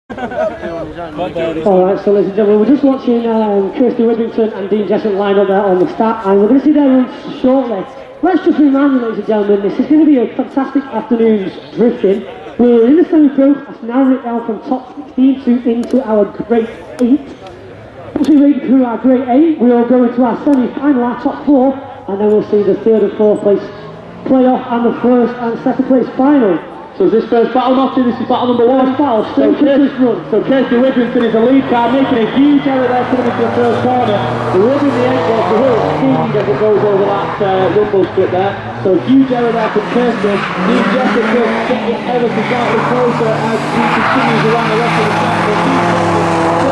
Alright, so ladies and gentlemen, we're just watching Kirsty Whittington and Dean Jessup line up there on the start, and we're going to see their runs shortly. Let's just remind you, ladies and gentlemen, this is going to be a fantastic afternoon's drifting. We're in the semi-pro, that's narrowed it down from top 16 to into our grade 8. Once we read through our grade 8, we'll go into our semi-final, our top 4, and then we'll see the 3rd and 4th place playoff and the 1st and 2nd place final. So is this first battle, Matty? This is battle number 1. So Kirsty Whittington is a lead car, making a huge error there coming into the first corner. The rubbing the ankle, the wheel speed as it goes over that rumble strip there. So huge error there from Kirsty. Dean Jessup just getting ever so slightly closer as he continues around the rest of the track.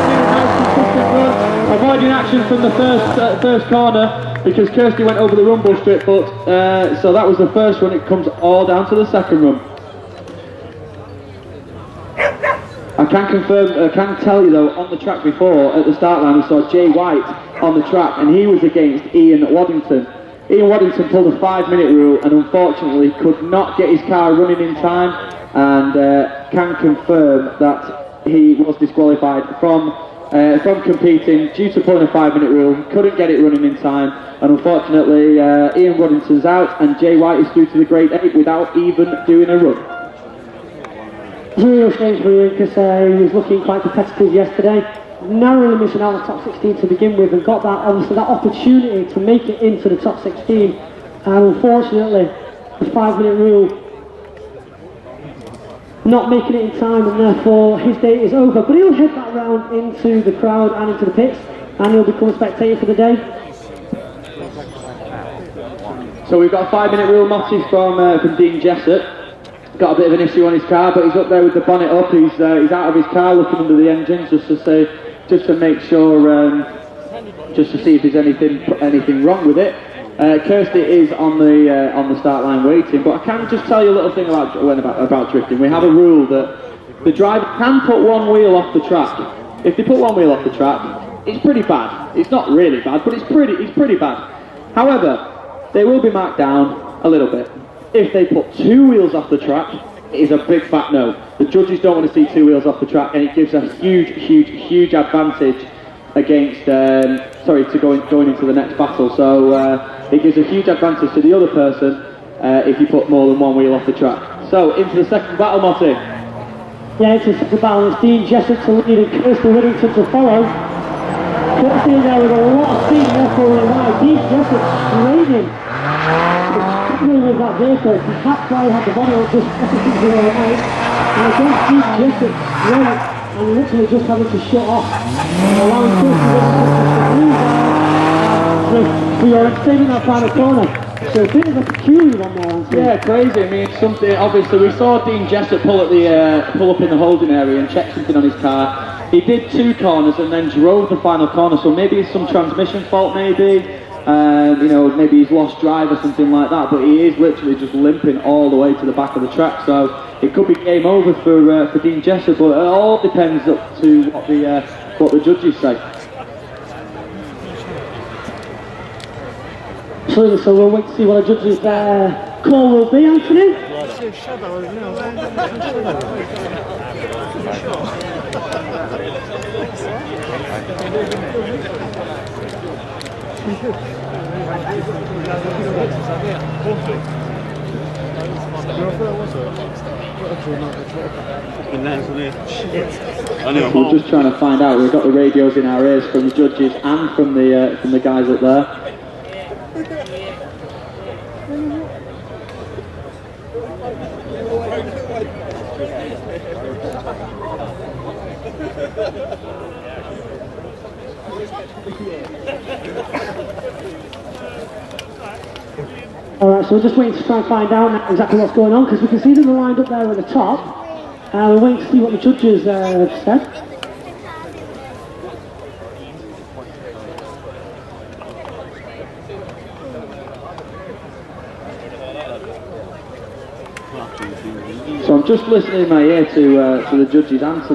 A nice consistent run, avoiding action from the first corner because Kirsty went over the rumble strip. But so that was the first run. It comes all down to the second run. I can tell you though, on the track before, at the start line, we saw Jay White on the track, and he was against Ian Waddington. Ian Waddington pulled a 5-minute rule, and unfortunately could not get his car running in time, and can confirm that he was disqualified from competing due to pulling a 5-minute rule. Couldn't get it running in time, and unfortunately Ian Waddington's out, and Jay White is through to the grade 8 without even doing a run. Real shame for Ian because he was looking quite competitive yesterday, narrowly missing out on the top 16 to begin with, and got that obviously that opportunity to make it into the top 16, and unfortunately the 5-minute rule not making it in time, and therefore his day is over. But he'll head that round into the crowd and into the pits, and he'll become a spectator for the day. So we've got a 5-minute rule, Matty, from Dean Jessup. Got a bit of an issue on his car, but he's up there with the bonnet up. He's out of his car looking under the engines just to make sure, just to see if there's anything wrong with it. Kirsty is on the start line waiting, but I can just tell you a little thing about drifting. We have a rule that the driver can put one wheel off the track. If they put one wheel off the track, it's pretty bad. It's not really bad, but it's pretty bad. However, they will be marked down a little bit. If they put 2 wheels off the track, it is a big fat no. The judges don't want to see 2 wheels off the track, and it gives a huge advantage against, to going into the next battle. So it gives a huge advantage to the other person if you put more than 1 wheel off the track. So into the second battle, Matty. Yeah, it's the second battle. It's Dean Jessup to lead and Kirsty Whittington to follow. Kirsty in there with a lot of speed, therefore wide. Dean Jessup straining. With that vehicle, that's why he had the body on just right, and against Dean Jessup straight, and literally just having to shut off, and allowing Kirsty we are extending that final corner. So a bit of a peculiar one there, Anthony. Yeah, crazy. I mean, something. Obviously, we saw Dean Jessup pull up in the holding area and check something on his car. He did 2 corners and then drove the final corner. So maybe it's some transmission fault, maybe. You know, maybe he's lost drive or something like that, but he is literally just limping all the way to the back of the track, so it could be game over for Dean Jessup, but it all depends up to what the judges say. So we'll wait to see what the judges' call will be, Anthony. We're just trying to find out. We've got the radios in our ears from the judges and from the guys up there. Alright, so we're just waiting to try and find out exactly what's going on, because we can see them lined up there at the top, and we're waiting to see what the judges have said. So I'm just listening in my ear to the judges and to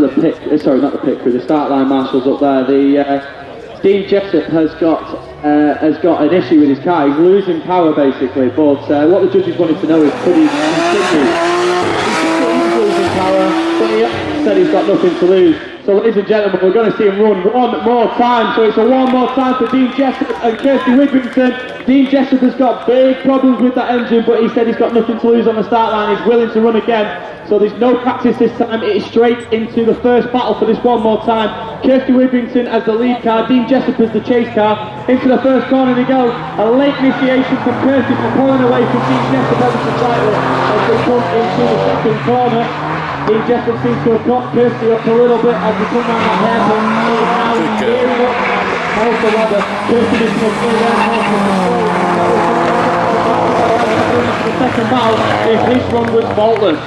the pit. Sorry, not the pit crew. The start line marshals up there. The Dean Jessup has got an issue with his car. He's losing power basically, but what the judges wanted to know is could he continue? He's losing power. but he said he's got nothing to lose. So ladies and gentlemen, we're going to see him run one more time. So it's a one more time for Dean Jessup and Kirsty Widrington. Dean Jessup has got big problems with that engine, but he said he's got nothing to lose on the start line. He's willing to run again. So there's no practice this time. It is straight into the first battle for this one more time. Kirsty Widrington as the lead car, Dean Jessup as the chase car. Into the first corner they go. A late initiation from Kirsty for pulling away from Dean Jessup ever so slightly as they come into the second corner. Dean Jessup seems to have got Kirsty up a little bit as we come down that hairpin. He is now gearing up. Also rather, Kirsty is going to go down the second battle if this run was faultless.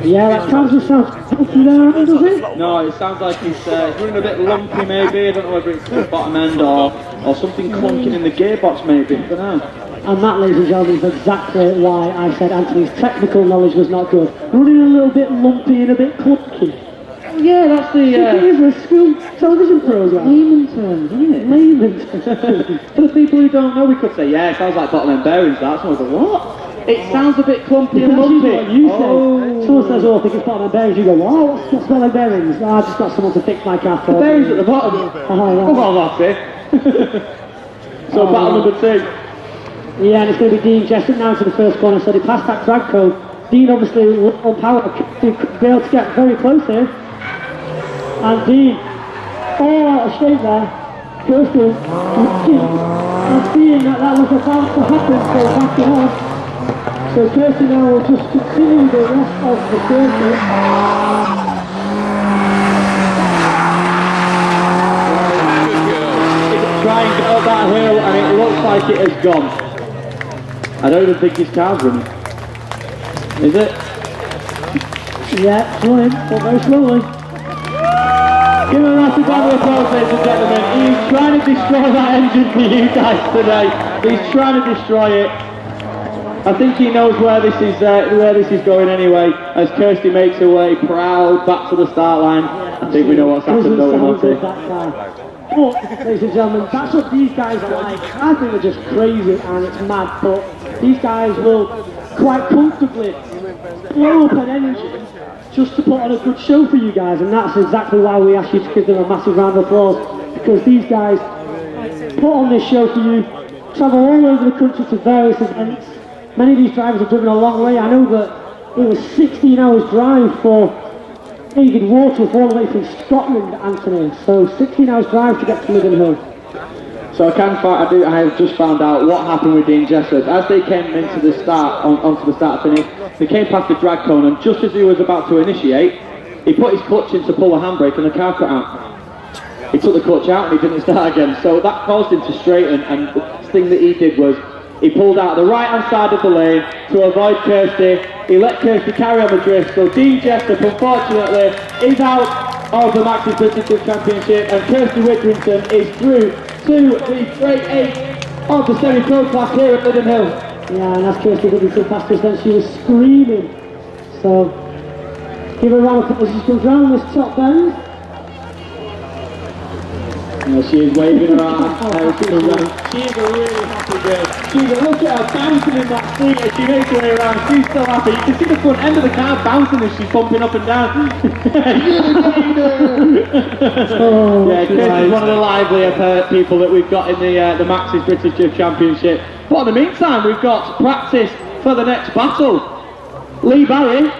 Yeah, that transfer sounds healthy there, does it? No, it sounds like he's running a bit lumpy maybe. I don't know whether it's the bottom end or something clunking in the gearbox maybe. I don't know. And that, ladies and gentlemen, is exactly why I said Anthony's technical knowledge was not good. Running a little bit lumpy and a bit clunky. Yeah, that's the... It is a school television programme. Layman terms, isn't it? Layman terms. For the people who don't know, we could say, yeah, it sounds like bottom end bearings. That's what I was like, what? It sounds a bit clumpy and lumpy. What you say. Someone says, oh, I think it's bottom end bearings. You go, oh, what's bottom end bearings? Oh, I've just got someone to fix my car for. The bearings at the bottom. Oh, well, that's it. So battle number 2. Yeah, and it's going to be Dean Jessup now to the first corner, so they passed that drag code. Dean obviously on power to be able to get very close here. And Dean, out of shape there. Kirsty looking and seeing that was about to happen, so backing off. So Kirsty now will just continue the rest of the circuit. Try and get up that hill and it looks like it has gone. I don't even think his car's running. Is it? Yeah, it's running, but very slowly. Give him a massive round of applause, ladies and gentlemen. He's trying to destroy that engine for you guys today. He's trying to destroy it. I think he knows where this is going anyway. As Kirsty makes her way proud back to the start line. I think we know what's happened, don't we? But, ladies and gentlemen, that's what these guys are like. I think they're just crazy and it's mad, but these guys will quite comfortably blow up an engine just to put on a good show for you guys, and that's exactly why we ask you to give them a massive round of applause, because these guys put on this show for you, travel all over the country to various events. Many of these drivers have driven a long way. I know that it was 16 hours drive for David Waterworth all the way from Scotland, Anthony. So 16 hours drive to get to Liddon Hill. So I have just found out what happened with Dean Jessup. As they came into the start, onto the start finish, they came past the drag cone, and just as he was about to initiate, he put his clutch in to pull the handbrake and the car cut out. He took the clutch out and he didn't start again. So that caused him to straighten, and the thing that he did was he pulled out the right hand side of the lane to avoid Kirsty. He let Kirsty carry on the drift. So Dean Jessup, unfortunately, is out of the Maxi British Championship, and Kirsty Widrington is through to the Grade 8 of the semi-pro class here at Liddon Hill. Yeah, and as Kirsty Widrington passed us then, she was screaming. So give her a round of applause as she comes round this top bend. Yeah, she is waving her arm. She is a really happy girl. Look at her bouncing in that seat as she makes her way around. She's so happy. You can see the front end of the car bouncing as she's bumping up and down. Yeah, Chris is one of the livelier people that we've got in the Maxis British Drift Championship. But in the meantime, we've got practice for the next battle. Lee Barry in